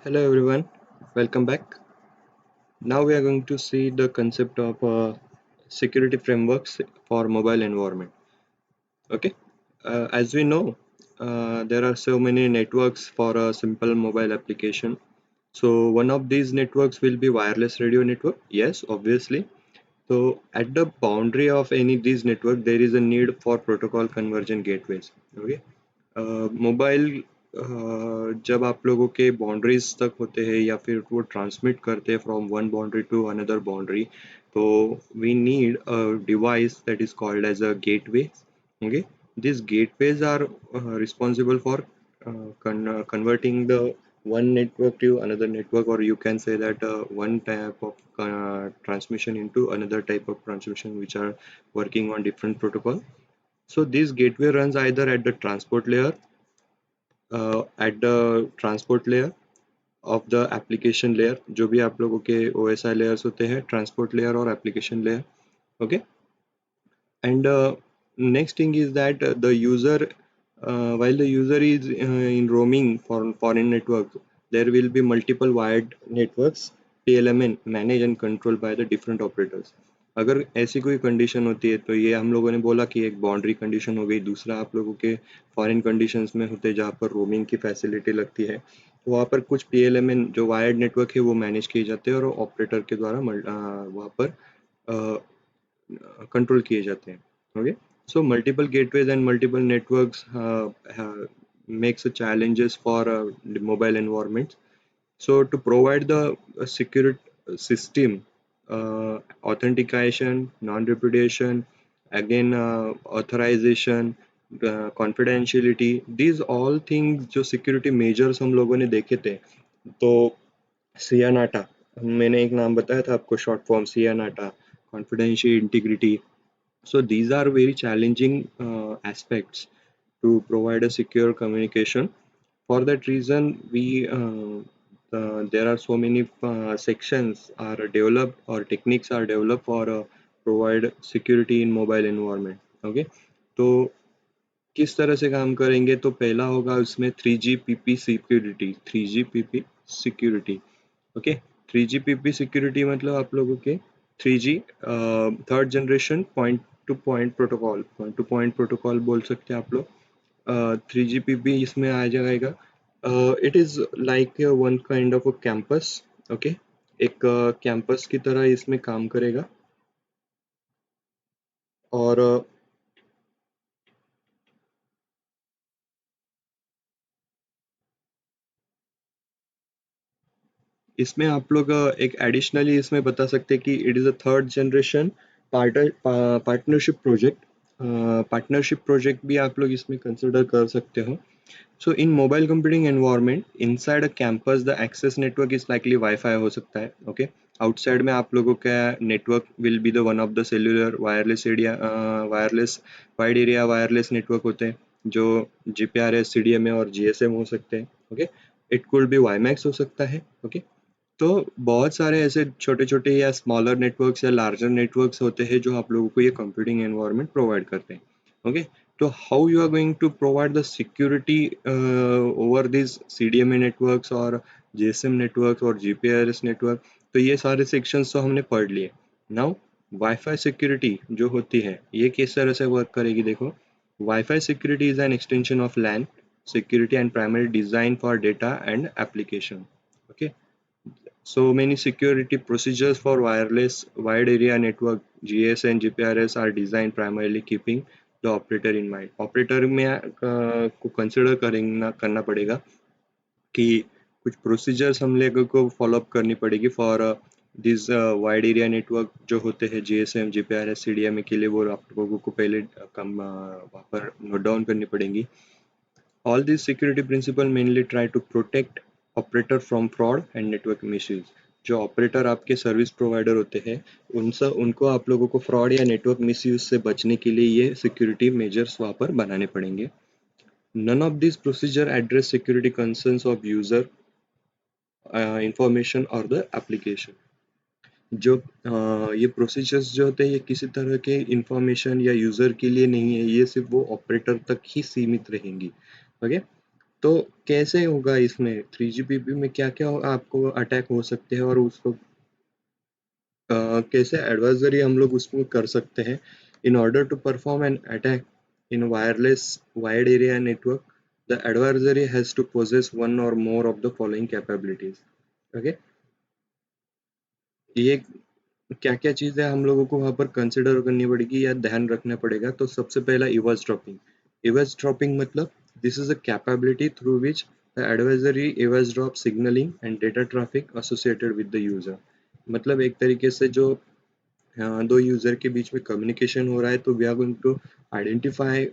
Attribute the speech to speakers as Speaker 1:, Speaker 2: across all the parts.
Speaker 1: Hello everyone, welcome back. Now we are going to see the concept of security frameworks for mobile environment. Okay, as we know, there are so many networks for a simple mobile application. So one of these networks will be wireless radio network. Yes, obviously. So at the boundary of any these network, there is a need for protocol convergent gateways. Okay, mobile जब आप लोगों के boundaries तक होते हैं या फिर वो ट्रांसमिट करते हैं from one boundary to another boundary, तो we need a device that is called as a gateway. Okay, these gateways are responsible for converting the one network to another network, or you can say that one type of transmission into another type of transmission which are working on different protocol. So this gateway runs either at the transport layer of the application layer, जो भी आप लोगों के OSI layers होते हैं, transport layer और application layer. Okay, and next thing is that the user, while the user is in roaming for foreign network, there will be multiple wired networks, PLMN, managed and controlled by the different operators. अगर ऐसी कोई condition होती है तो ये हम लोगों ने बोला कि एक बाउंड्री कंडीशन हो गई. दूसरा आप लोगों के फॉरेन कंडीशंस में होते हैं जहाँ पर रोमिंग की फैसिलिटी लगती है, तो वहाँ पर कुछ PLMN जो वायर्ड नेटवर्क है वो मैनेज किए जाते हैं और ऑपरेटर के द्वारा वहाँ पर कंट्रोल किए जाते हैं. Okay, so multiple gateways and multiple networks makes a challenges for the mobile environments. So to provide the secure system, authentication, non-repudiation, again authorization, confidentiality, these all things जो security measures हम लोगों ने देखे थे, तो सियानाटा, मैंने एक नाम बताया था आपको, शॉर्ट फॉर्म सियानाटा, confidentiality, integrity. So these are very challenging aspects to provide a secure communication. For that reason, there are so many sections are developed or techniques are developed for provide security in mobile environment. Okay, तो किस तरह से काम करेंगे, तो पहला होगा उसमें 3GPP security. 3GPP security. Okay, 3GPP security मतलब आप लोगों के 3G third generation point two point protocol बोल सकते हैं आप लोग. 3GPP इसमें आ जाएगा. It is like one kind of a campus. Okay, एक कैंपस की तरह इसमें काम करेगा. और इसमें आप लोग एक एडिशनली इसमें बता सकते हैं कि it is a third generation partnership project. Partnership project भी आप लोग इसमें कंसिडर कर सकते हो. So in mobile computing environment, inside a campus, the access network is likely Wi-Fi हो सकता है. Okay, outside में आप लोगों का network will be the one of the cellular wireless wide area wireless network होते हैं, जो GPRS, CDMA और GSM हो सकते हैं. Okay, it could be WiMAX हो सकता है. Okay, तो बहुत सारे ऐसे छोटे छोटे या स्मॉलर नेटवर्क्स या लार्जर नेटवर्क्स होते हैं जो आप लोगों को ये कंप्यूटिंग एनवायरनमेंट प्रोवाइड करते हैं. ओके, तो how you are going to provide the security over this CDMA networks और GSM नेटवर्क्स और GPRS नेटवर्क, तो ये सारे सेक्शंस तो हमने पढ़ लिए. नाउ वाईफाई सिक्योरिटी जो होती है ये किस तरह से वर्क करेगी, देखो. Wifi security is an extension of LAN security and primary design for data and application. Okay, so many security procedures for wireless wide area network GS and GPRS are designed primarily keeping the operator in mind. Operator में को consider करना पड़ेगा कि कुछ procedures हम लोगों को follow up करनी पड़ेगी for this wide area network जो होते हैं GSM, GPRS, CDMA के लिए, वो आप लोगों को पहले वहाँ पर note down करनी पड़ेंगी. All these security principles mainly try to protect operator from fraud and network misuse. जो ऑपरेटर आपके सर्विस प्रोवाइडर होते हैं उनको आप लोगों को फ्रॉड या नेटवर्क मिसयूज से बचने के लिए ये सिक्योरिटी मेजर्स वहाँ पर बनाने पड़ेंगे. None of these procedure address security concerns of user information or the application. जो ये प्रोसीजर्स जो होते हैं ये किसी तरह के इंफॉर्मेशन या यूज़र के लिए नहीं है, ये सिर्फ वो ऑपरेटर तक ही सीमित रहेंगी. ओके, तो कैसे होगा इसमें 3GPP में क्या क्या आपको अटैक हो सकते हैं और उसको कैसे एडवाइजरी हम लोग उसमें कर सकते हैं in order to perform an attack in wireless wide area network the adversary has to possess one or more of the following capabilities. Okay, ये क्या क्या चीज़ें हम लोगों को वहाँ पर कंसिडर करनी पड़ेगी या ध्यान रखना पड़ेगा। तो सबसे पहला इवर्स ड्रॉपिंग। इवर्स ड्रॉपिंग मतलब this is a capability through which the advisory eavesdrop signalling and data traffic associated with the user. मतलब एक तरीके से जो दो यूजर के बीच में कम्युनिकेशन हो रहा है तो we are going to identify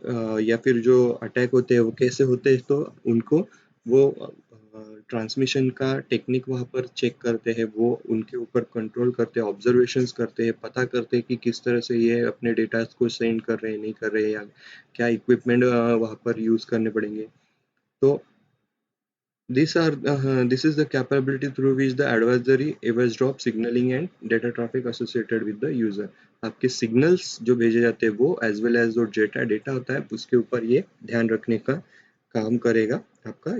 Speaker 1: या फिर जो अटैक होते हैं वो कैसे होते हैं, तो उनको वो ट्रांसमिशन का टेक्निक वहाँ पर चेक करते हैं, वो उनके ऊपर कंट्रोल करते हैं, ऑब्जर्वेशंस करते हैं, पता करते हैं कि किस तरह से ये अपने डेटा को सेंड कर रहे हैं नहीं कर रहे हैं, या क्या इक्विपमेंट वहाँ पर यूज करने पड़ेंगे। तो this is the capability through which the advisory eavesdrop signaling and data traffic associated with the user। आपके सिग्नल्स जो भेजे जाते हैं वो एज वेल एज जो डेटा डेटा होता है उसके ऊपर ये ध्यान रखने का काम करेगा आपका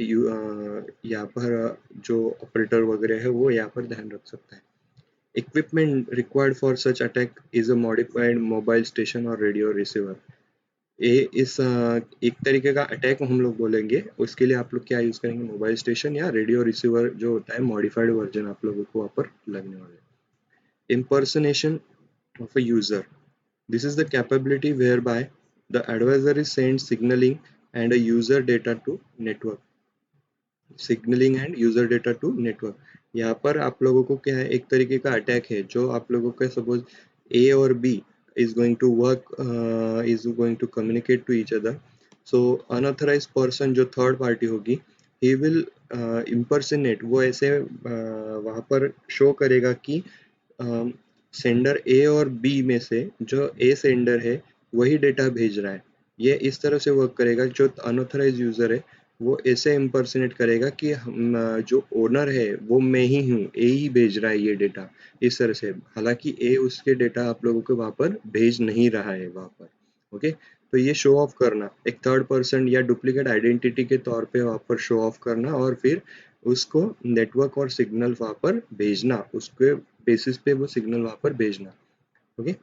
Speaker 1: यहाँ पर जो ऑपरेटर वगैरह है वो यहाँ पर ध्यान रख सकता है। Equipment required for such attack is a modified mobile station और रेडियो रिसीवर। ये एक तरीके का अटैक हम लोग बोलेंगे, उसके लिए आप लोग क्या यूज करेंगे, मोबाइल स्टेशन या रेडियो रिसीवर जो होता है मॉडिफाइड वर्जन आप लोगों को वहाँ पर लगने वाला है। impersonation of a user, this is the capability whereby the adversary sends signaling and a user data to network, signalling and user data to network. यहाँ पर आप लोगों को क्या है, एक तरीके का अटैक है जो आप लोगों का सपोज ए और B is going to work, is going to communicate to each other. So unauthorize person जो थर्ड पार्टी होगी ही विल इम्पर्सनेट, वो ऐसे वहाँ पर शो करेगा कि सेंडर ए और बी में से जो ए सेंडर है वही डेटा भेज रहा है। ये इस तरह से वर्क करेगा, जो अनऑथराइज यूजर है वो ऐसे इम्पर्सनेट करेगा कि जो ओनर है वो मैं ही हूँ, ए ही भेज रहा है ये डेटा, इस तरह से। हालांकि ए उसके डेटा आप लोगों को वहाँ पर भेज नहीं रहा है वहाँ पर। ओके, तो ये शो ऑफ करना एक थर्ड पर्सन या डुप्लीकेट आइडेंटिटी के तौर पे वहाँ पर शो ऑफ करना, और फिर उसको नेटवर्क और सिग्नल वहाँ पर भेजना, उसके बेसिस पे वो सिग्नल वहाँ पर भेजना। Okay,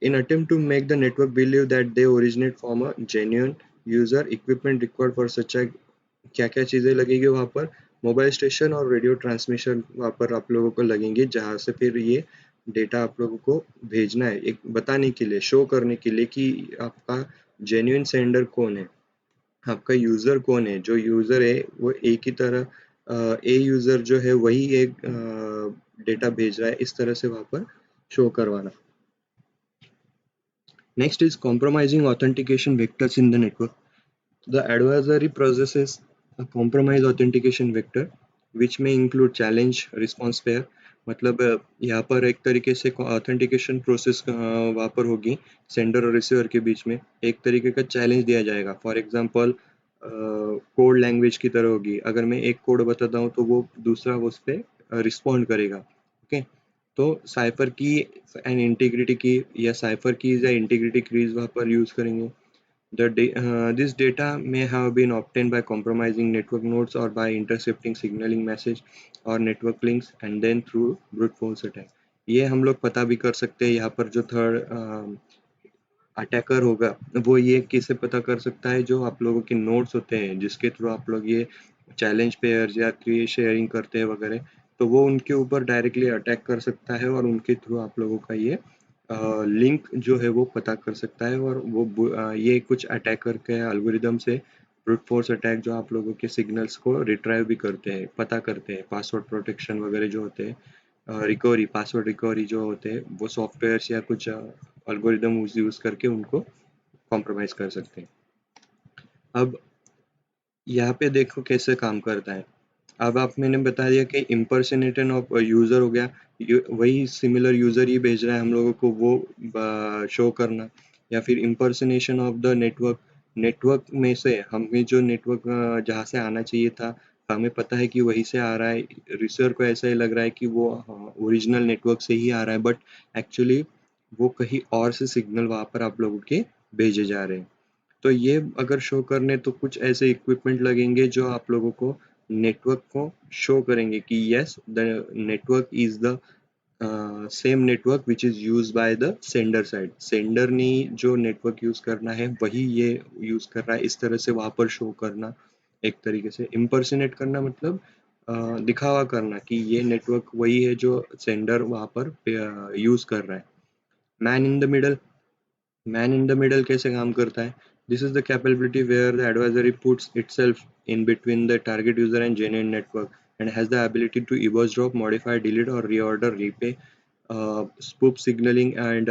Speaker 1: in attempt to make the network believe that they originate from a genuine user, equipment required for such a क्या क्या चीज़ें लगेगी वहाँ पर, मोबाइल स्टेशन और रेडियो ट्रांसमिशन वहाँ पर आप लोगों को लगेंगे, जहाँ से फिर ये डेटा आप लोगों को भेजना है, एक बताने के लिए, शो करने के लिए कि आपका जेन्युइन सेंडर कौन है, आपका यूज़र कौन है। जो यूज़र है वो एक ही तरह ए यूज़र जो है वही एक डेटा भेज रहा है, इस तरह से वहाँ पर शो करवाना। Next is compromising authentication vectors in the network. The adversary possesses a compromised authentication vector which may include challenge response pair। मतलब यहाँ पर एक तरीके से ऑथेंटिकेशन प्रोसेस वहाँ पर होगी सेंडर और रिसीवर के बीच में, एक तरीके का चैलेंज दिया जाएगा। फॉर एग्जांपल कोड लैंग्वेज की तरह होगी, अगर मैं एक कोड बताता हूँ तो वो दूसरा उस पर रिस्पॉन्ड करेगा। ओके, तो साइफर की एंड इंटीग्रिटी की या साइफर कीज या इंटीग्रिटी कीज वहाँ पर यूज करेंगे। This data may have been obtained by compromising network nodes or by intercepting signaling message or network links and then through brute force attack। ये हम लोग पता भी कर सकते हैं यहाँ पर जो थर्ड अटैकर होगा वो ये कैसे पता कर सकता है, जो आप लोगों के नोट्स होते हैं जिसके थ्रू आप लोग ये चैलेंज पेयर्स या क्रिएट शेयरिंग करते हैं वगैरह, तो वो उनके ऊपर डायरेक्टली अटैक कर सकता है और उनके थ्रू आप लोगों का ये लिंक जो है वो पता कर सकता है। और वो ये कुछ अटैकर के एल्गोरिदम से ब्रूट फोर्स अटैक जो आप लोगों के सिग्नल्स को रिट्राइव भी करते हैं, पता करते हैं, पासवर्ड प्रोटेक्शन वगैरह जो होते हैं, रिकवरी पासवर्ड रिकवरी जो होते हैं वो सॉफ्टवेयर्स या कुछ अल्गोरिदम यूज करके उनको कॉम्प्रोमाइज कर सकते हैं। अब यहाँ पे देखो कैसे काम करता है। अब आप मैंने बता दिया कि इम्पर्सनेशन ऑफ यूजर हो गया, वही सिमिलर यूजर ही भेज रहा है हम लोगों को वो शो करना। या फिर impersonation of the network, network में से हमें जो नेटवर्क जहाँ से आना चाहिए था हमें पता है कि वहीं से आ रहा है, रिसीवर को ऐसा ही लग रहा है कि वो ओरिजिनल नेटवर्क से ही आ रहा है, बट एक्चुअली वो कहीं और से सिग्नल वहाँ पर आप लोगों के भेजे जा रहे हैं। तो ये अगर शो करने तो कुछ ऐसे इक्विपमेंट लगेंगे जो आप लोगों को नेटवर्क को शो करेंगे कि yes the network is the same network which is use by the sender side. Sender ने जो नेटवर्क यूज करना है वही ये यूज कर रहा है, इस तरह से वहां पर शो करना, एक तरीके से इम्पर्सनेट करना, मतलब दिखावा करना कि ये नेटवर्क वही है जो सेंडर वहां पर यूज कर रहा है। Man in the middle, man in the middle कैसे काम करता है? This is the capability where the adversary puts itself in between the target user and genuine network and has the ability to eavesdrop, modify, delete or reorder, repay, spoof signaling and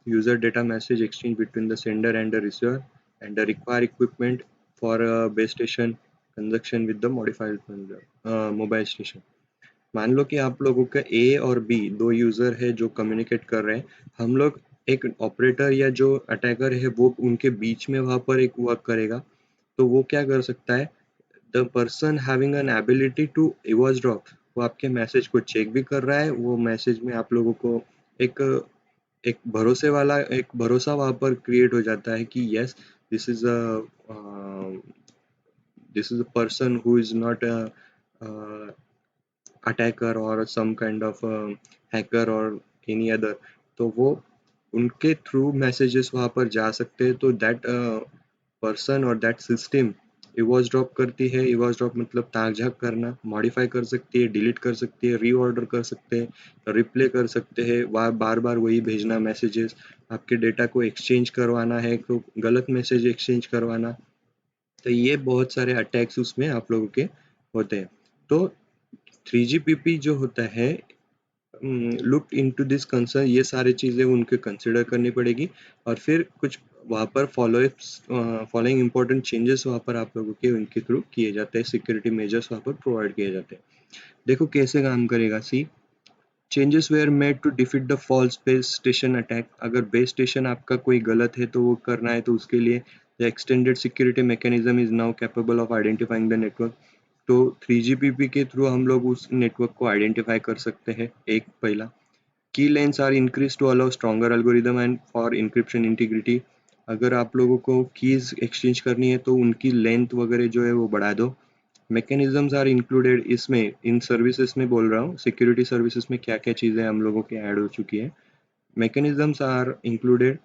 Speaker 1: user data message exchange between the sender and the receiver, and the require equipment for base station conjunction with the modified mobile station। मान लो कि आप लोगों का ए और B दो user है जो communicate कर रहे हैं, हम लोग एक ऑपरेटर या जो अटैकर है वो उनके बीच में वहां पर एक वर्क करेगा। तो वो क्या कर सकता है? The person having an ability to eavesdrop, वो आपके मैसेज को चेक भी कर रहा है, वो मैसेज में आप लोगों को एक एक भरोसे वाला एक भरोसा वहां पर क्रिएट हो जाता है कि yes this is a this is a person who is not attacker और सम काइंड ऑफ हैकर और एनी अदर। तो वो उनके थ्रू मैसेजेस वहां पर जा सकते हैं। तो दैट पर्सन और दैट सिस्टम इवॉज ड्रॉप करती है। इवॉज ड्रॉप मतलब ताक झाक करना, मॉडिफाई कर सकती है, डिलीट कर सकती है, रीऑर्डर कर सकते हैं, रिप्ले कर सकते हैं, बार बार वही भेजना मैसेजेस, आपके डेटा को एक्सचेंज करवाना है तो गलत मैसेज एक्सचेंज करवाना। तो ये बहुत सारे अटैक्स उसमें आप लोगों के होते हैं। तो 3GPP जो होता है, लुक इनटू दिस कंसर्न, ये सारी चीज़ें उनके कंसिडर करनी पड़ेगी और फिर कुछ वहाँ पर फॉलोइंग इंपॉर्टेंट चेंजेस वहाँ पर आप लोगों के उनके थ्रू किए जाते हैं, सिक्योरिटी मेजर्स वहाँ पर प्रोवाइड किए जाते हैं। देखो कैसे काम करेगा। See changes were made to defeat the false base station attack. अगर बेस स्टेशन आपका कोई गलत है तो वो करना है तो उसके लिए the extended security mechanism is now capable of identifying the network. तो 3GPP के थ्रू हम लोग उस नेटवर्क को आइडेंटिफाई कर सकते हैं। एक पहला की lengths are increase to allow stronger algorithm and for encryption integrity. अगर आप लोगों को कीज एक्सचेंज करनी है तो उनकी लेंथ वगैरह जो है वो बढ़ा दो। मैकेनिज्म्स आर इंक्लूडेड, इसमें इन सर्विसेज में बोल रहा हूँ, सिक्योरिटी सर्विसेज में क्या क्या चीज़ें हम लोगों के ऐड हो चुकी है। Mechanisms are included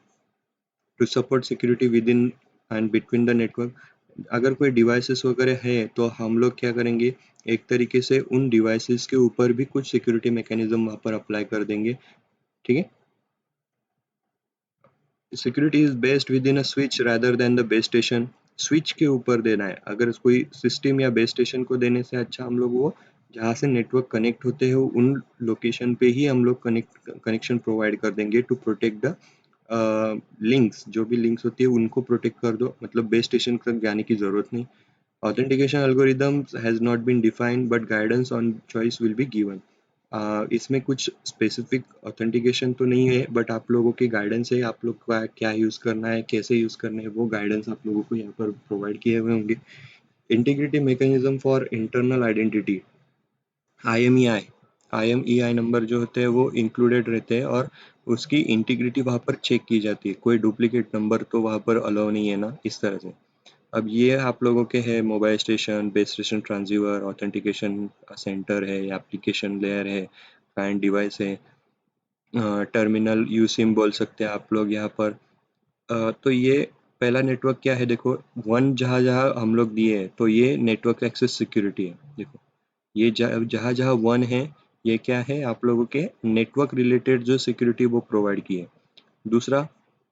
Speaker 1: to support security within and between the network. अगर कोई डिवाइसेस वगैरह है तो हम लोग क्या करेंगे, एक तरीके से उन डिवाइसेस के ऊपर भी कुछ सिक्योरिटी मैकेनिज्म वहाँ पर अप्लाई कर देंगे। ठीक है। Security is based with in a switch rather than the base station. Switch के ऊपर देना है, अगर कोई सिस्टम या बेस स्टेशन को देने से अच्छा हम लोग वो जहाँ से नेटवर्क कनेक्ट होते हैं उन लोकेशन पे ही हम लोग कनेक्शन प्रोवाइड कर देंगे टू प्रोटेक्ट द लिंक्स। जो भी लिंक्स होती है उनको प्रोटेक्ट कर दो, मतलब बेस स्टेशन तक जाने की जरूरत नहीं। Authentication algorithms has not been defined but guidance on choice will be given। इसमें कुछ स्पेसिफिक ऑथेंटिकेशन तो नहीं है बट आप लोगों की गाइडेंस है, आप लोग का क्या यूज़ करना है, कैसे यूज़ करना है, वो गाइडेंस आप लोगों को यहाँ पर प्रोवाइड किए हुए होंगे। Integrity mechanism for internal identity, IMEI, IMEI number जो होते हैं वो इंक्लूडेड रहते हैं और उसकी इंटीग्रिटी वहाँ पर चेक की जाती है। कोई डुप्लीकेट नंबर तो वहाँ पर अलाउ नहीं है ना, इस तरह से। अब ये आप लोगों के है mobile station, base station, transceiver, authentication centre है, एप्लीकेशन लेयर है, क्लाइंट डिवाइस है, टर्मिनल यूसिम बोल सकते हैं आप लोग यहाँ पर। तो ये पहला नेटवर्क क्या है देखो, वन जहाँ जहाँ हम लोग दिए हैं तो ये नेटवर्क एक्सेस सिक्योरिटी है। देखो ये जहाँ जहाँ वन है ये क्या है, आप लोगों के नेटवर्क रिलेटेड जो सिक्योरिटी वो प्रोवाइड की है। दूसरा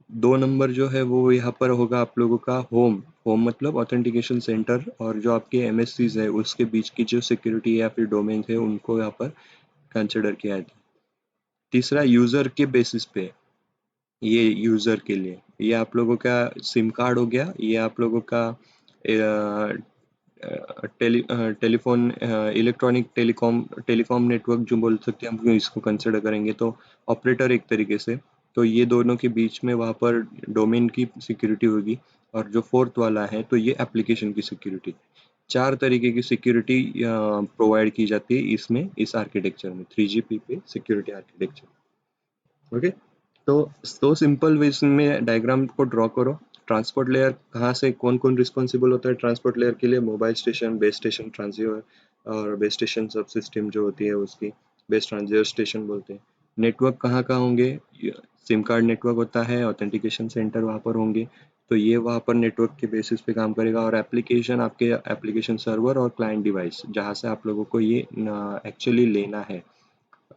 Speaker 1: 2 नंबर जो है वो यहाँ पर होगा आप लोगों का होम। होम मतलब ऑथेंटिकेशन सेंटर, और जो आपके MSCs है उसके बीच की जो सिक्योरिटी या फिर डोमेन है उनको यहाँ पर कंसिडर किया जाता है। तीसरा यूजर के बेसिस पे, ये यूजर के लिए ये आप लोगों का सिम कार्ड हो गया, ये आप लोगों का टेलीफोन इलेक्ट्रॉनिक टेलीकॉम नेटवर्क जो बोल सकते हैं हम इसको कंसिडर करेंगे तो ऑपरेटर एक तरीके से। तो ये दोनों के बीच में वहाँ पर डोमेन की सिक्योरिटी होगी। और जो फोर्थ वाला है तो ये एप्लीकेशन की सिक्योरिटी। 4 तरीके की सिक्योरिटी प्रोवाइड की जाती है इसमें, इस आर्किटेक्चर में, 3GPP सिक्योरिटी आर्किटेक्चर। ओके। तो सिंपल वे में डायग्राम को ड्रॉ करो। ट्रांसपोर्ट लेयर कहाँ से कौन कौन रिस्पॉन्सिबल होता है ट्रांसपोर्ट लेयर के लिए? Mobile station, base station transceiver और बेस स्टेशन सब सिस्टम जो होती है उसकी बेस ट्रांसीवर स्टेशन बोलते हैं। नेटवर्क कहाँ कहाँ होंगे? सिम कार्ड नेटवर्क होता है, ऑथेंटिकेशन सेंटर वहाँ पर होंगे, तो ये वहाँ पर नेटवर्क के बेसिस पे काम करेगा। और एप्लीकेशन, आपके एप्लीकेशन सर्वर और क्लाइंट डिवाइस जहाँ से आप लोगों को ये एक्चुअली लेना है,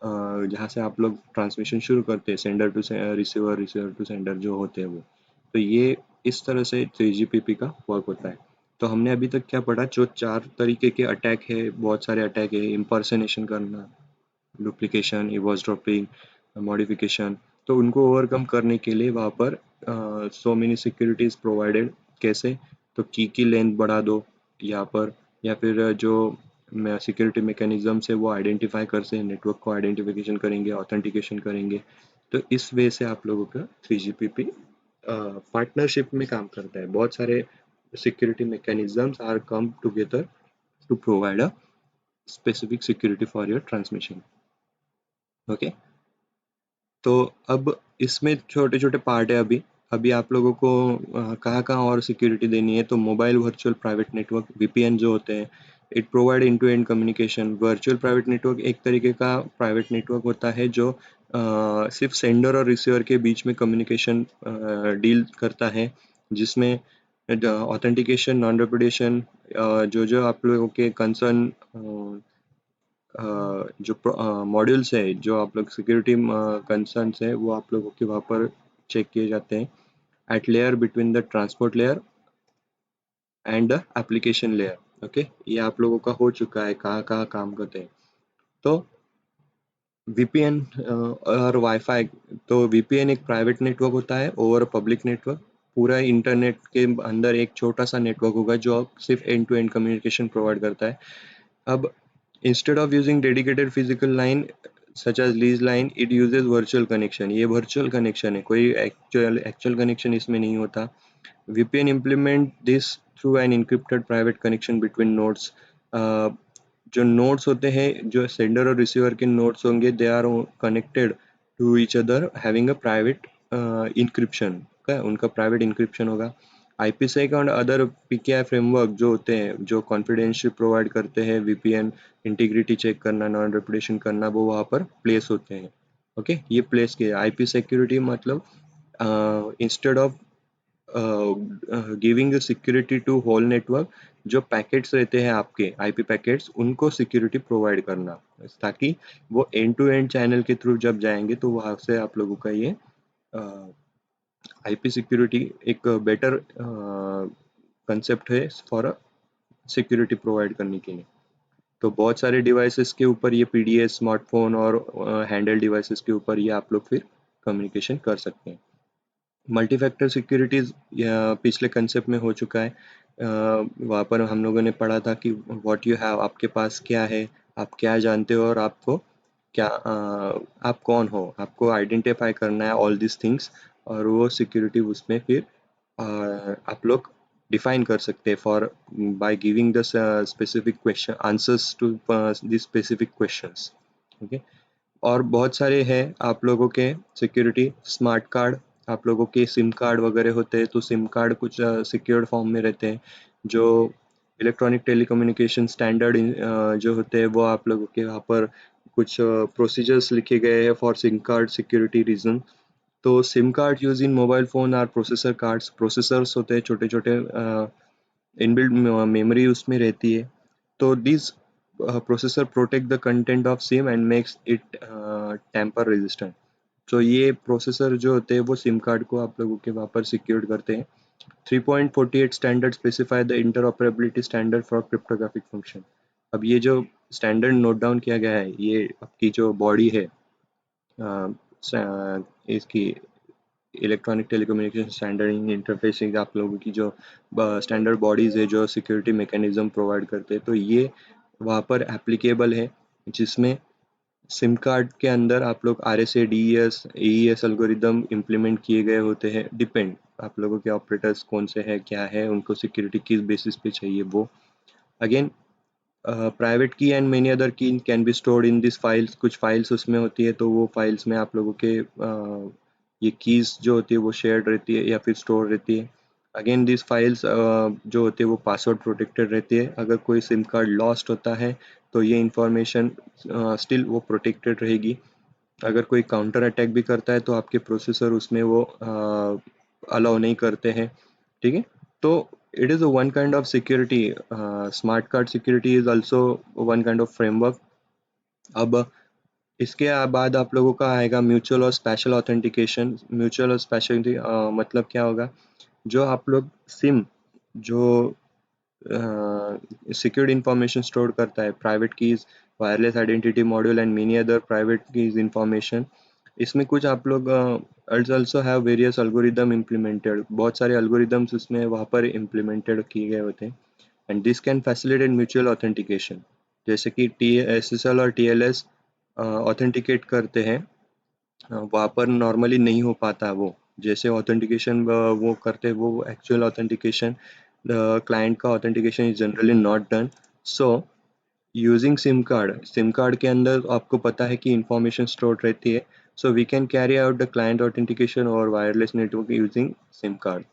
Speaker 1: जहाँ से आप लोग ट्रांसमिशन शुरू करते हैं, sender to receiver, receiver to sender जो होते हैं वो, तो ये इस तरह से 3GPP का वर्क होता है। तो हमने अभी तक क्या पढ़ा? जो 4 तरीके के अटैक है, बहुत सारे अटैक है, इम्पर्सनेशन करना, डुप्लीकेशन, इवॉस ड्रॉपिंग, मॉडिफिकेशन, तो उनको ओवरकम करने के लिए वहाँ पर सो मेनी सिक्योरिटीज प्रोवाइडेड। कैसे? तो की लेंथ बढ़ा दो यहाँ पर, या फिर जो सिक्योरिटी मैकेनिज्म है वो आइडेंटिफाई कर से नेटवर्क को आइडेंटिफिकेशन करेंगे, ऑथेंटिकेशन करेंगे। तो इस वे से आप लोगों का 3GPP पार्टनरशिप में काम करता है। बहुत सारे security mechanisms are come together to provide a specific security for your transmission. Okay, तो अब इसमें छोटे छोटे पार्ट है। अभी अभी आप लोगों को कहाँ कहाँ और सिक्योरिटी देनी है? तो mobile virtual private network, VPN जो होते हैं, it provide end to end communication. Virtual private network एक तरीके का प्राइवेट नेटवर्क होता है जो सिर्फ सेंडर और रिसीवर के बीच में कम्युनिकेशन डील करता है, जिसमें ऑथेंटिकेशन, नॉन रेपुडिएशन, जो जो आप लोगों के कंसर्न जो मॉड्यूल्स है, जो आप लोग सिक्योरिटी कंसर्न्स है, वो आप लोगों के वहाँ पर चेक किए जाते हैं at layer between the transport layer and the application layer. Okay, ये आप लोगों का हो चुका है, कहाँ कहाँ काम करते हैं। तो VPN और वाईफाई, तो VPN एक प्राइवेट नेटवर्क होता है ओवर पब्लिक नेटवर्क। पूरा इंटरनेट के अंदर एक छोटा सा नेटवर्क होगा जो सिर्फ end to end communication provide करता है। अब instead of using dedicated physical line such as lease line, it uses virtual connection। ये virtual connection है, कोई actual connection इसमें नहीं होता। VPN implement this through an encrypted private connection between nodes। जो नोड्स होते हैं, जो सेंडर और रिसीवर के नोड्स होंगे, they are connected to each other having a private encryption. उनका प्राइवेट इंक्रिप्शन होगा। IPsec और अदर PKI फ्रेमवर्क जो होते हैं, जो कॉन्फिडेंशियल प्रोवाइड करते हैं VPN, इंटीग्रिटी चेक करना, नॉन रेपुटेशन करना, वो वहाँ पर प्लेस होते हैं। ओके, ये प्लेस किया। IP सिक्योरिटी मतलब instead of giving security to whole network, जो पैकेट्स रहते हैं आपके IP पैकेट्स, उनको सिक्योरिटी प्रोवाइड करना, ताकि वो एंड टू एंड चैनल के थ्रू जब जाएंगे तो वहाँ से आप लोगों का ये IP सिक्योरिटी एक बेटर कंसेप्ट है फॉर सिक्योरिटी प्रोवाइड करने के लिए। तो बहुत सारे डिवाइसेस के ऊपर ये PDS, स्मार्टफोन और हैंडल डिवाइसेस के ऊपर ये आप लोग फिर कम्युनिकेशन कर सकते हैं। मल्टी फैक्टर सिक्योरिटीज पिछले कंसेप्ट में हो चुका है। वहाँ पर हम लोगों ने पढ़ा था कि व्हाट यू हैव, आपके पास क्या है, आप क्या जानते हो, और आपको क्या आप कौन हो, आपको आइडेंटिफाई करना है ऑल दिस थिंग्स। और वो सिक्योरिटी उसमें फिर आप लोग डिफाइन कर सकते हैं for by giving the specific question answers to this specific questions. Okay, और बहुत सारे हैं आप लोगों के सिक्योरिटी। स्मार्ट कार्ड, आप लोगों के सिम कार्ड वगैरह होते हैं, तो सिम कार्ड कुछ सिक्योर्ड फॉर्म में रहते हैं। जो इलेक्ट्रॉनिक टेलीकम्युनिकेशन स्टैंडर्ड जो होते हैं, वो आप लोगों के वहाँ पर कुछ प्रोसीजर्स लिखे गए हैं for SIM card security reason. तो SIM card use in mobile phone are processor cards, processors होते हैं छोटे छोटे, इनबिल्ट मेमोरी उसमें रहती है। तो this processor protect the content of SIM and makes it tamper resistant. तो ये प्रोसेसर जो होते हैं वो सिम कार्ड को आप लोगों के वहाँ पर सिक्योर्ड करते हैं। 3.48 standard specify the interoperability standard for cryptographic function. अब ये जो स्टैंडर्ड नोट डाउन किया गया है, ये आपकी जो बॉडी है, इसकी इलेक्ट्रॉनिक टेलीकम्युनिकेशन स्टैंडर्ड इंटरफेसिंग, आप लोगों की जो स्टैंडर्ड बॉडीज़ है जो सिक्योरिटी मैकेनिज्म प्रोवाइड करते हैं, तो ये वहाँ पर एप्लीकेबल है। जिसमें सिम कार्ड के अंदर आप लोग RSA, DES, AES algorithm implement किए गए होते हैं। डिपेंड आप लोगों के ऑपरेटर्स कौन से हैं, क्या है, उनको सिक्योरिटी किस बेसिस पे चाहिए वो। अगेन प्राइवेट की एंड मेनी अदर की can be stored in this files. कुछ फाइल्स उसमें होती है, तो वो फाइल्स में आप लोगों के ये कीज़ जो होती है वो शेयर्ड रहती है या फिर स्टोर रहती है। अगेन दिस फाइल्स जो होते हैं वो पासवर्ड प्रोटेक्टेड रहती है। अगर कोई सिम कार्ड लॉस्ट होता है तो ये इंफॉर्मेशन स्टिल वो प्रोटेक्टेड रहेगी। अगर कोई काउंटर अटैक भी करता है तो आपके प्रोसेसर उसमें वो अलाउ नहीं करते हैं। ठीक है, तो it is one kind of security. Smart card security is also one kind of framework. अब इसके बाद आप लोगों का आएगा म्यूचुअल और स्पेशल ऑथेंटिकेशन। म्यूचुअल और स्पेशल मतलब क्या होगा, जो आप लोग सिम जो सिक्योर्ड इंफॉर्मेशन स्टोर करता है, private keys, wireless identity module and many other private keys information, इसमें कुछ आप लोग also have various algorithm implemented. बहुत सारे एल्गोरिदम्स उसमें वहाँ पर इम्प्लीमेंटेड किए गए होते हैं। And this can facilitate mutual authentication. जैसे कि टी एस एस एल और टी एल एस ऑथेंटिकेट करते हैं, वहाँ पर नॉर्मली नहीं हो पाता वो। जैसे ऑथेंटिकेशन वो करते हैं, वो एक्चुअल ऑथेंटिकेशन क्लाइंट का authentication is generally not done. So using SIM card के अंदर आपको पता है कि इंफॉर्मेशन स्टोर रहती है। So we can carry out the client authentication और wireless network using SIM card.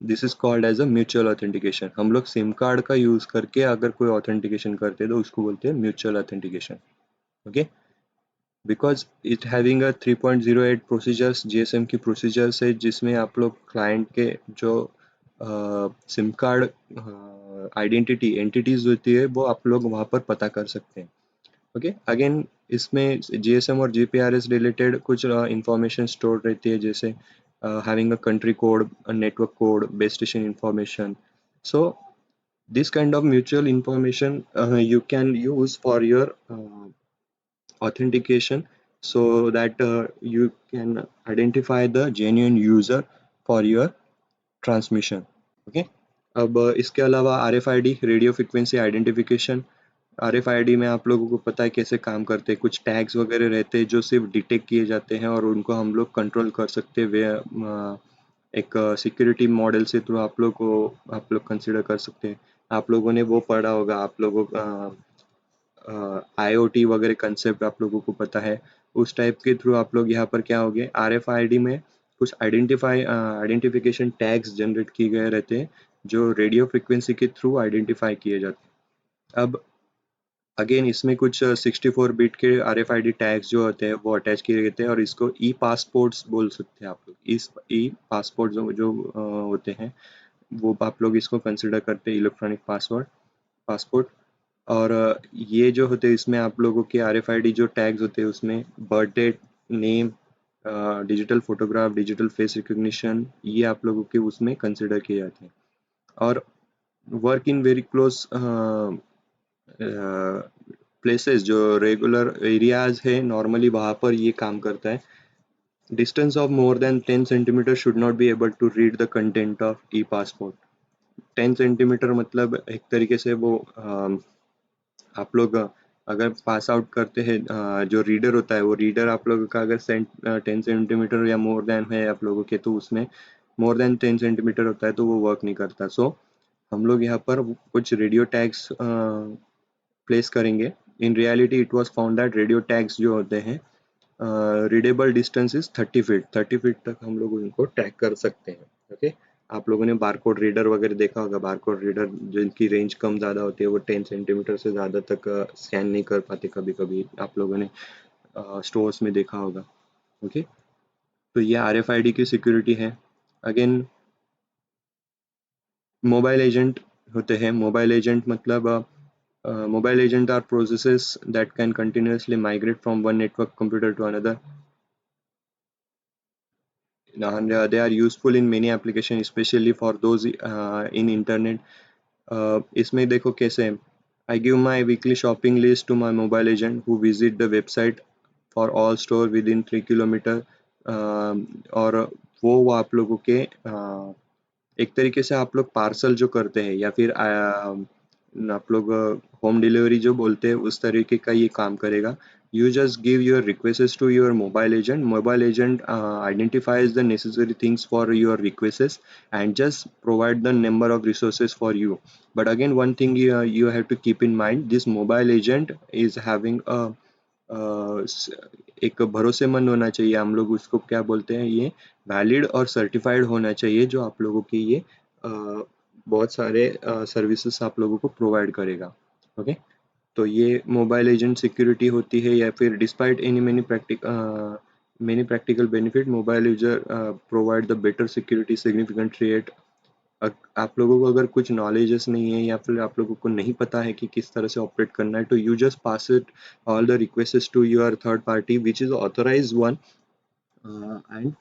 Speaker 1: This is called as a mutual authentication. हम लोग सिम कार्ड का यूज करके अगर कोई ऑथेंटिकेशन करते हैं तो उसको बोलते हैं mutual authentication. Okay, because it having a 3.08 procedures, GSM की प्रोसीजर्स है, जिसमें आप लोग क्लाइंट के जो सिम कार्ड आइडेंटिटी एंटिटीज होती है वो आप लोग वहाँ पर पता कर सकते हैं। ओके, अगेन इसमें जीएसएम और जीपीआरएस रिलेटेड कुछ इंफॉर्मेशन स्टोर रहती है, जैसे having a country code, network code, base station information. So this kind of mutual information you can use for your authentication, so that you can identify the genuine user for your transmission. Okay, अब इसके अलावा are F I D, radio frequency identification. Are F I D में आप लोगों को पता है कैसे काम करते हैं। कुछ टैग्स वगैरह रहते हैं जो सिर्फ डिटेक्ट किए जाते हैं और उनको हम लोग कंट्रोल कर सकते हैं वे एक सिक्योरिटी मॉडल से थ्रू आप लोग कंसिडर कर सकते हैं। आप लोगों ने वो पढ़ा होगा, आप लोगों आईओटी वगैरह कंसेप्ट आप लोगों को पता है। उस टाइप के थ्रू आप लोग यहाँ पर क्या हो गए, आरएफआईडी में कुछ आइडेंटिफिकेशन टैग्स जनरेट किए गए रहते हैं जो रेडियो फ्रिक्वेंसी के थ्रू आइडेंटिफाई किए जाते हैं। अब अगेन इसमें कुछ 64 बिट के आरएफआईडी टैग्स जो होते हैं वो अटैच किए रहते हैं, और इसको ई पासपोर्ट्स बोल सकते हैं आप लोग। इस ई पासपोर्ट जो होते हैं वो आप लोग इसको कंसिडर करते हैं इलेक्ट्रॉनिक पासपोर्ट। और ये जो होते हैं इसमें आप लोगों के आरएफआईडी जो टैग्स होते हैं उसमें birth date, name, digital photograph, digital face recognition, ये आप लोगों के उसमें कंसिडर किए जाते हैं। और work in very close places, जो रेगुलर एरियाज है नॉर्मली वहाँ पर ये काम करता है। Distance of more than 10 centimetre should not be able to read the content of e passport. 10 centimetre मतलब एक तरीके से वो आप लोग अगर पास आउट करते हैं, जो रीडर होता है वो रीडर आप लोगों का अगर 10 सेंटीमीटर या मोर देन है आप लोगों के, तो उसमें मोर देन 10 सेंटीमीटर होता है तो वो वर्क नहीं करता। सो हम लोग यहाँ पर कुछ रेडियो टैग्स प्लेस करेंगे। In reality it was found that radio tags जो होते हैं readable distance is 30 feet. 30 feet तक हम लोग उनको टैग कर सकते हैं। ओके, आप लोगों ने बारकोड रीडर वगैरह देखा होगा। बारकोड रीडर जिनकी रेंज कम ज़्यादा होती है वो 10 सेंटीमीटर से ज़्यादा तक स्कैन नहीं कर पाते, कभी कभी आप लोगों ने स्टोर्स में देखा होगा। ओके, तो ये आर एफ आई डी की सिक्योरिटी है। अगेन मोबाइल एजेंट होते हैं। मोबाइल एजेंट मतलब mobile agent are processes that can continuously migrate from one network computer to another, and they are useful in many applications, especially for those in internet. इसमें देखो कैसे I give my weekly shopping list to my mobile agent who visit the website for all store within 3 kilometre. और वो आप लोगों के एक तरीके से आप लोग पार्सल जो करते हैं या फिर आप लोग होम डिलीवरी जो बोलते हैं उस तरीके का ये काम करेगा। You just give your requests to your mobile agent. Mobile agent identifies the necessary things for your requests and just provide the number of resources for you. But again, one thing you have to keep in mind: this mobile agent is having a एक भरोसेमंद होना चाहिए। हम लोग उसको क्या बोलते हैं, ये वैलिड और सर्टिफाइड होना चाहिए जो आप लोगों की ये बहुत सारे सर्विसेज आप लोगों को प्रोवाइड करेगा। ओके, तो ये मोबाइल एजेंट सिक्योरिटी होती है, या फिर despite any many practical benefit mobile user provide the better security significant threat. आप लोगों को अगर कुछ नॉलेजेस नहीं है, या फिर आप लोगों को नहीं पता है कि किस तरह से ऑपरेट करना है, तो you just pass it all the request to your third party which is authorise one, and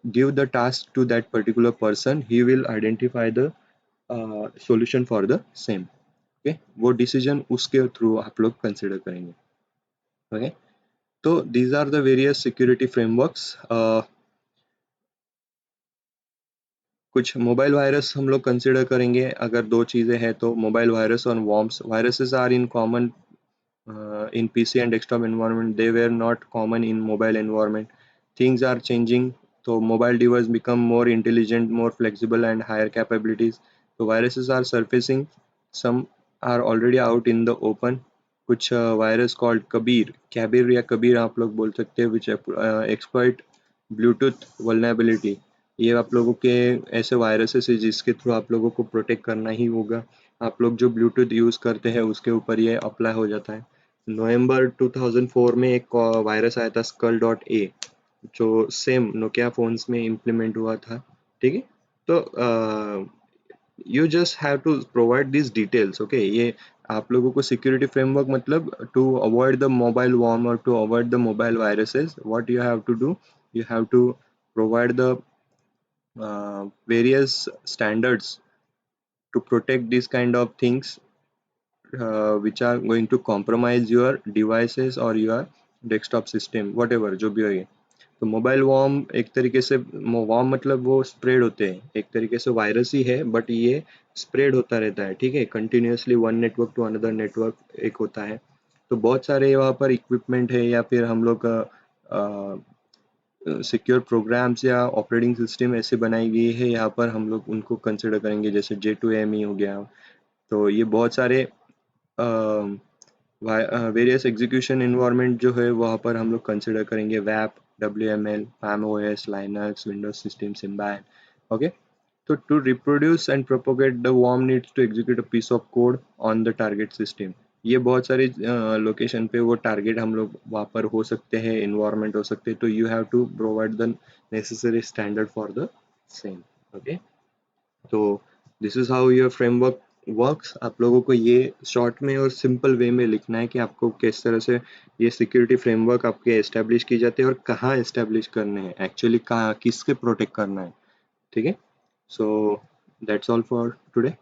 Speaker 1: give the task to that particular person. He will identify the solution for the same. Okay, वो decision उसके through आप लोग consider करेंगे। Okay, तो these are the various security frameworks. कुछ mobile virus हम लोग consider करेंगे। अगर दो चीज़ें हैं तो मोबाइल वायरस और worms. Viruses are in common in PC and desktop environment. They were not common in mobile environment. Things are changing, so mobile devices become more intelligent, more flexible, and higher capabilities. So viruses are surfacing. Some are already out in the open. कुछ virus called कैबिर या कबीर आप लोग बोल सकते हैं, विच exploit Bluetooth vulnerability. ये आप लोगों के ऐसे वायरसेस है जिसके थ्रू आप लोगों को प्रोटेक्ट करना ही होगा। आप लोग जो ब्लूटूथ यूज़ करते हैं उसके ऊपर ये अप्लाई हो जाता है। नवंबर 2004 में एक वायरस आया था स्कल डॉट ए, जो सेम नोकिया फोन्स में इम्प्लीमेंट हुआ था। ठीक है, तो you just have to provide this details. Okay, ये आप लोगों को सिक्योरिटी फ्रेमवर्क मतलब to avoid the mobile worm और to avoid the mobile viruses, what you have to do, you have to provide the various standards to protect these kind of things which are going to compromise your devices or your desktop system, whatever जो भी हो ये। तो mobile warm एक तरीके से, warm मतलब वो स्प्रेड होते हैं, एक तरीके से वायरस ही है, बट ये स्प्रेड होता रहता है। ठीक है, continuously one network to another network एक होता है। तो बहुत सारे वहाँ पर इक्विपमेंट है, या फिर हम लोग सिक्योर प्रोग्राम्स या ऑपरेटिंग सिस्टम ऐसे बनाई गई है, यहाँ पर हम लोग उनको कंसिडर करेंगे, जैसे J2ME हो गया। तो ये बहुत सारे वेरियस एग्जीक्यूशन इन्वायरमेंट जो है वहाँ पर हम लोग कंसिडर करेंगे, वैप, WML, PAM-OS, Linux, Windows System, Symbian। Okay, so to reproduce and propagate, the worm needs to execute a piece of code on the target system। ये बहुत सारी लोकेशन पे वो टारगेट हम लोग वहाँ पर हो सकते हैं, इन्वायरमेंट हो सकते हैं, तो you have to provide the necessary standard for the same. Okay, तो this is how your framework works. आप लोगों को ये शॉर्ट में और सिंपल वे में लिखना है कि आपको किस तरह से ये सिक्योरिटी फ्रेमवर्क आपके एस्टेब्लिश की जाते हैं और कहाँ एस्टेब्लिश करने हैं, एक्चुअली कहाँ किसके प्रोटेक्ट करना है। ठीक है, so that's all for today.